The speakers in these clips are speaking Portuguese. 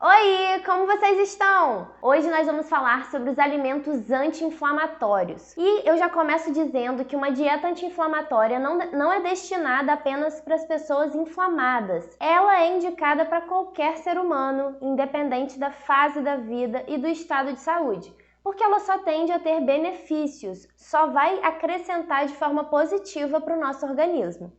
Oi, como vocês estão? Hoje nós vamos falar sobre os alimentos anti-inflamatórios. E eu já começo dizendo que uma dieta anti-inflamatória não é destinada apenas para as pessoas inflamadas. Ela é indicada para qualquer ser humano, independente da fase da vida e do estado de saúde. Porque ela só tende a ter benefícios, só vai acrescentar de forma positiva para o nosso organismo.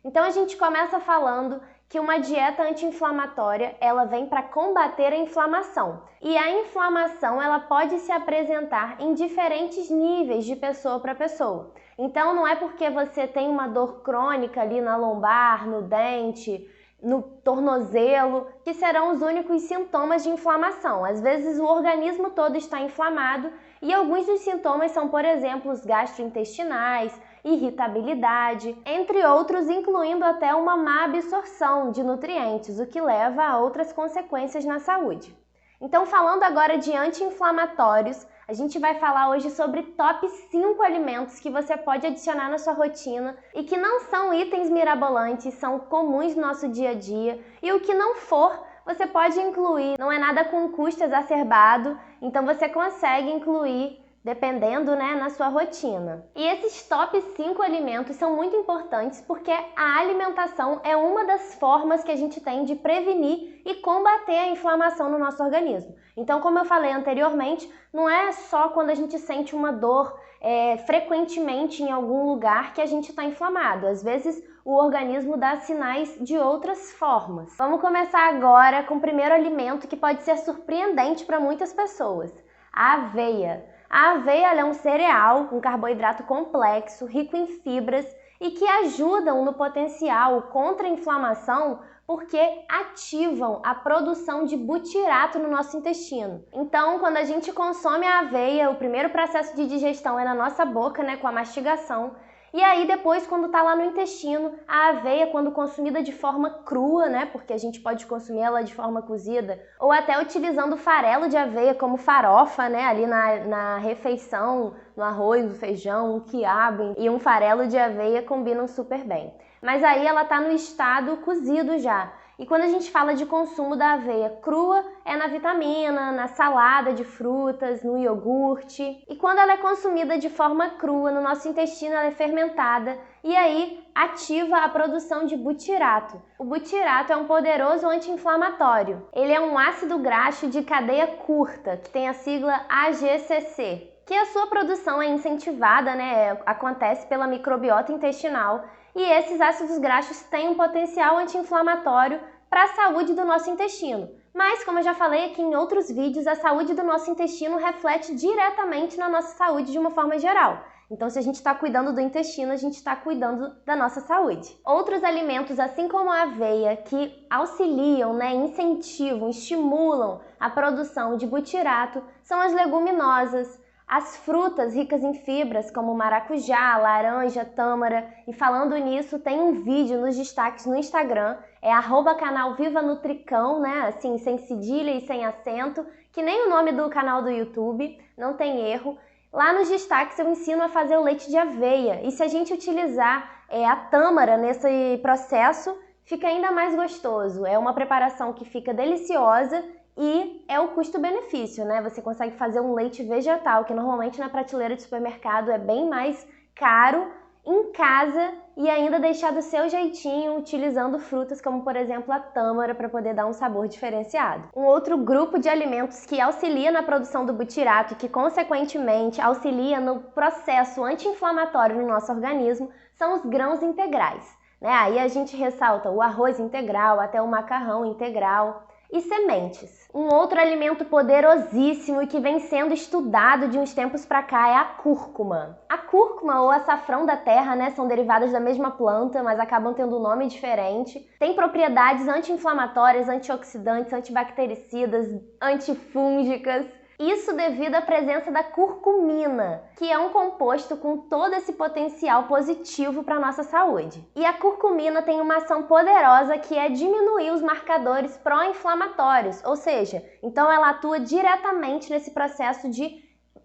Então a gente começa falando que uma dieta anti-inflamatória, ela vem para combater a inflamação. E a inflamação, ela pode se apresentar em diferentes níveis de pessoa para pessoa. Então não é porque você tem uma dor crônica ali na lombar, no dente, no tornozelo, que serão os únicos sintomas de inflamação. Às vezes o organismo todo está inflamado e alguns dos sintomas são, por exemplo, os gastrointestinais, irritabilidade, entre outros, incluindo até uma má absorção de nutrientes, o que leva a outras consequências na saúde. Então, falando agora de anti-inflamatórios, a gente vai falar hoje sobre top 5 alimentos que você pode adicionar na sua rotina e que não são itens mirabolantes, são comuns no nosso dia a dia, e o que não for, você pode incluir. Não é nada com custo exacerbado, então você consegue incluir dependendo, na sua rotina. E esses top 5 alimentos são muito importantes porque a alimentação é uma das formas que a gente tem de prevenir e combater a inflamação no nosso organismo. Então, como eu falei anteriormente, não é só quando a gente sente uma dor frequentemente em algum lugar que a gente está inflamado. Às vezes, o organismo dá sinais de outras formas. Vamos começar agora com o primeiro alimento que pode ser surpreendente para muitas pessoas: a aveia. A aveia é um cereal com carboidrato complexo, rico em fibras e que ajudam no potencial contra a inflamação porque ativam a produção de butirato no nosso intestino. Então, quando a gente consome a aveia, o primeiro processo de digestão é na nossa boca, com a mastigação. E aí depois, quando tá lá no intestino, a aveia, quando consumida de forma crua, porque a gente pode consumir ela de forma cozida, ou até utilizando farelo de aveia como farofa, ali na refeição, no arroz, no feijão, um quiabo e um farelo de aveia combinam super bem. Mas aí ela tá no estado cozido já. E quando a gente fala de consumo da aveia crua, é na vitamina, na salada de frutas, no iogurte. E quando ela é consumida de forma crua, no nosso intestino ela é fermentada e aí ativa a produção de butirato. O butirato é um poderoso anti-inflamatório. Ele é um ácido graxo de cadeia curta, que tem a sigla AGCC, que a sua produção é incentivada, acontece pela microbiota intestinal. E esses ácidos graxos têm um potencial anti-inflamatório para a saúde do nosso intestino. Mas, como eu já falei aqui em outros vídeos, a saúde do nosso intestino reflete diretamente na nossa saúde de uma forma geral. Então, se a gente está cuidando do intestino, a gente está cuidando da nossa saúde. Outros alimentos, assim como a aveia, que auxiliam, incentivam, estimulam a produção de butirato, são as leguminosas. As frutas ricas em fibras, como maracujá, laranja, tâmara. E falando nisso, tem um vídeo nos destaques no Instagram, é @canal Viva Nutricão, assim, sem cedilha e sem acento, que nem o nome do canal do YouTube, não tem erro. Lá nos destaques eu ensino a fazer o leite de aveia, e se a gente utilizar a tâmara nesse processo, fica ainda mais gostoso. É uma preparação que fica deliciosa e é o custo-benefício, Você consegue fazer um leite vegetal, que normalmente na prateleira de supermercado é bem mais caro, em casa e ainda deixar do seu jeitinho, utilizando frutas como, por exemplo, a tâmara para poder dar um sabor diferenciado. Um outro grupo de alimentos que auxilia na produção do butirato e que, consequentemente, auxilia no processo anti-inflamatório no nosso organismo são os grãos integrais. Aí a gente ressalta o arroz integral, até o macarrão integral. E sementes. Um outro alimento poderosíssimo e que vem sendo estudado de uns tempos para cá é a cúrcuma. A cúrcuma ou açafrão da terra, são derivadas da mesma planta, mas acabam tendo um nome diferente. Tem propriedades anti-inflamatórias, antioxidantes, antibactericidas, antifúngicas. Isso devido à presença da curcumina, que é um composto com todo esse potencial positivo para a nossa saúde. E a curcumina tem uma ação poderosa que é diminuir os marcadores pró-inflamatórios, ou seja, então ela atua diretamente nesse processo de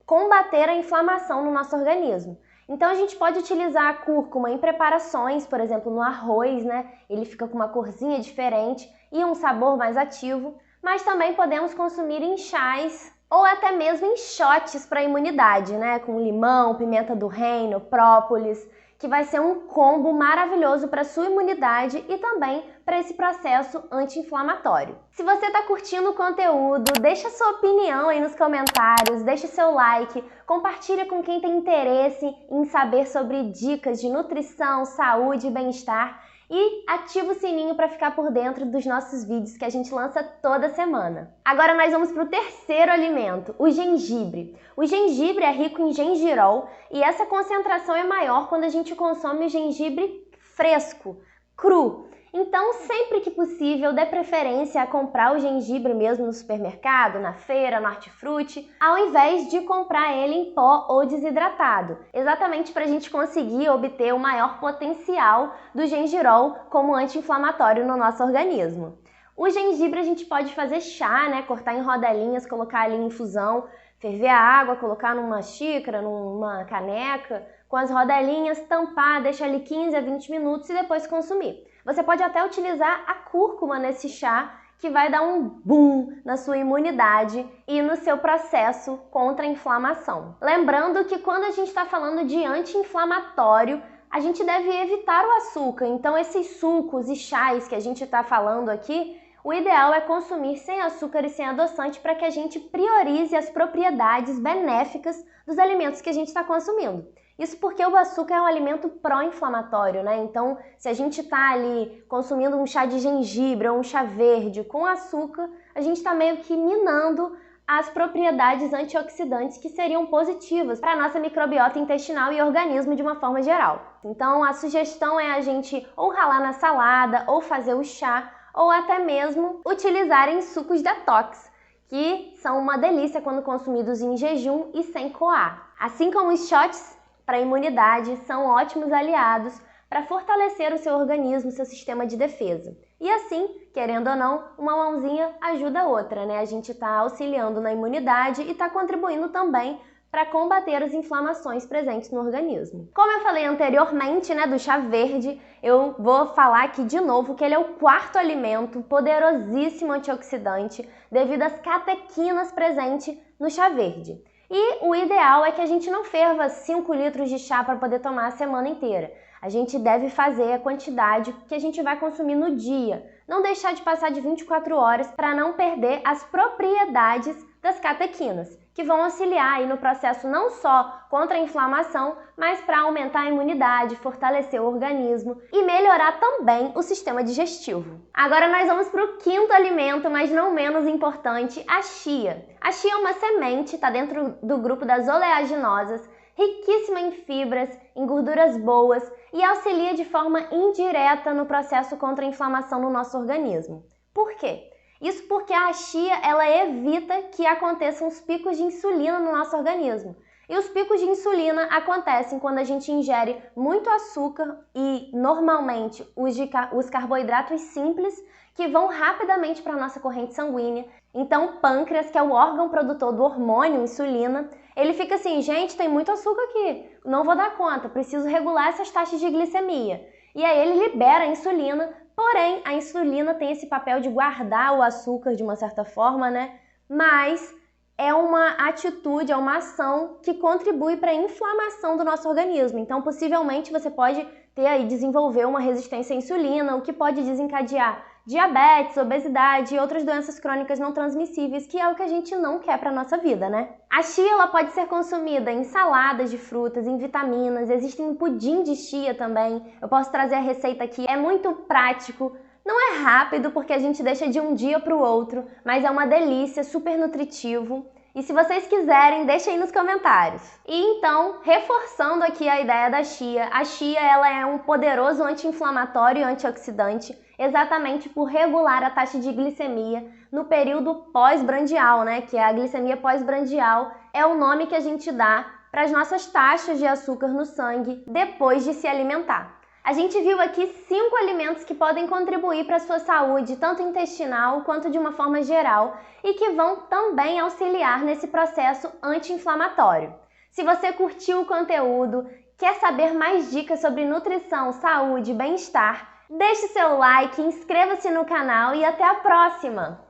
combater a inflamação no nosso organismo. Então a gente pode utilizar a cúrcuma em preparações, por exemplo, no arroz, Ele fica com uma corzinha diferente e um sabor mais ativo. mas também podemos consumir em chás ou até mesmo em shots para imunidade, né? Com limão, pimenta do reino, própolis, que vai ser um combo maravilhoso para sua imunidade e também para esse processo anti-inflamatório. Se você está curtindo o conteúdo, deixa sua opinião aí nos comentários, deixa seu like, compartilha com quem tem interesse em saber sobre dicas de nutrição, saúde e bem-estar e ativa o sininho para ficar por dentro dos nossos vídeos que a gente lança toda semana. Agora nós vamos para o terceiro alimento, o gengibre. O gengibre é rico em gengirol e essa concentração é maior quando a gente consome o gengibre fresco, cru. Então, sempre que possível, dê preferência a comprar o gengibre mesmo no supermercado, na feira, no hortifruti, ao invés de comprar ele em pó ou desidratado, exatamente para a gente conseguir obter o maior potencial do gengirol como anti-inflamatório no nosso organismo. O gengibre a gente pode fazer chá, né? Cortar em rodelinhas, colocar ali em infusão, ferver a água, colocar numa xícara, numa caneca, com as rodelinhas, tampar, deixar ali 15 a 20 minutos e depois consumir. Você pode até utilizar a cúrcuma nesse chá, que vai dar um boom na sua imunidade e no seu processo contra a inflamação. Lembrando que quando a gente está falando de anti-inflamatório, a gente deve evitar o açúcar. Então, esses sucos e chás que a gente está falando aqui, o ideal é consumir sem açúcar e sem adoçante para que a gente priorize as propriedades benéficas dos alimentos que a gente está consumindo. Isso porque o açúcar é um alimento pró-inflamatório, né? Então, se a gente está ali consumindo um chá de gengibre ou um chá verde com açúcar, a gente está meio que minando as propriedades antioxidantes que seriam positivas para a nossa microbiota intestinal e organismo de uma forma geral. Então, a sugestão é a gente ou ralar na salada, ou fazer o chá, ou até mesmo utilizarem sucos detox, que são uma delícia quando consumidos em jejum e sem coar. Assim como os shots para a imunidade são ótimos aliados para fortalecer o seu organismo, seu sistema de defesa. E assim, querendo ou não, uma mãozinha ajuda a outra, né? A gente está auxiliando na imunidade e está contribuindo também para combater as inflamações presentes no organismo. Como eu falei anteriormente, né, do chá verde, eu vou falar aqui de novo que ele é o quarto alimento poderosíssimo antioxidante devido às catequinas presentes no chá verde. E o ideal é que a gente não ferva 5 litros de chá para poder tomar a semana inteira. A gente deve fazer a quantidade que a gente vai consumir no dia. Não deixar de passar de 24 horas para não perder as propriedades das catequinas, que vão auxiliar aí no processo não só contra a inflamação, mas para aumentar a imunidade, fortalecer o organismo e melhorar também o sistema digestivo. Agora nós vamos para o quinto alimento, mas não menos importante, a chia. A chia é uma semente, está dentro do grupo das oleaginosas, riquíssima em fibras, em gorduras boas e auxilia de forma indireta no processo contra a inflamação no nosso organismo. Por quê? Isso porque a chia ela evita que aconteçam os picos de insulina no nosso organismo. E os picos de insulina acontecem quando a gente ingere muito açúcar e, normalmente, os carboidratos simples que vão rapidamente para a nossa corrente sanguínea. Então, o pâncreas, que é o órgão produtor do hormônio insulina, ele fica assim, gente, tem muito açúcar aqui, não vou dar conta, preciso regular essas taxas de glicemia. E aí ele libera a insulina, porém a insulina tem esse papel de guardar o açúcar de uma certa forma, né? Mas é uma atitude, é uma ação que contribui para a inflamação do nosso organismo. Então, possivelmente, você pode desenvolver uma resistência à insulina, o que pode desencadear diabetes, obesidade e outras doenças crônicas não transmissíveis, que é o que a gente não quer para a nossa vida, né? A chia ela pode ser consumida em saladas de frutas, em vitaminas, existem um pudim de chia também. Eu posso trazer a receita aqui, é muito prático. Não é rápido porque a gente deixa de um dia para o outro, mas é uma delícia, super nutritivo. E se vocês quiserem, deixem aí nos comentários. E então, reforçando aqui a ideia da chia, a chia ela é um poderoso anti-inflamatório e antioxidante, exatamente por regular a taxa de glicemia no período pós-brandial, né? Que é a glicemia pós-brandial, é o nome que a gente dá para as nossas taxas de açúcar no sangue depois de se alimentar. A gente viu aqui 5 alimentos que podem contribuir para a sua saúde, tanto intestinal quanto de uma forma geral, e que vão também auxiliar nesse processo anti-inflamatório. Se você curtiu o conteúdo, quer saber mais dicas sobre nutrição, saúde e bem-estar, deixe seu like, inscreva-se no canal e até a próxima!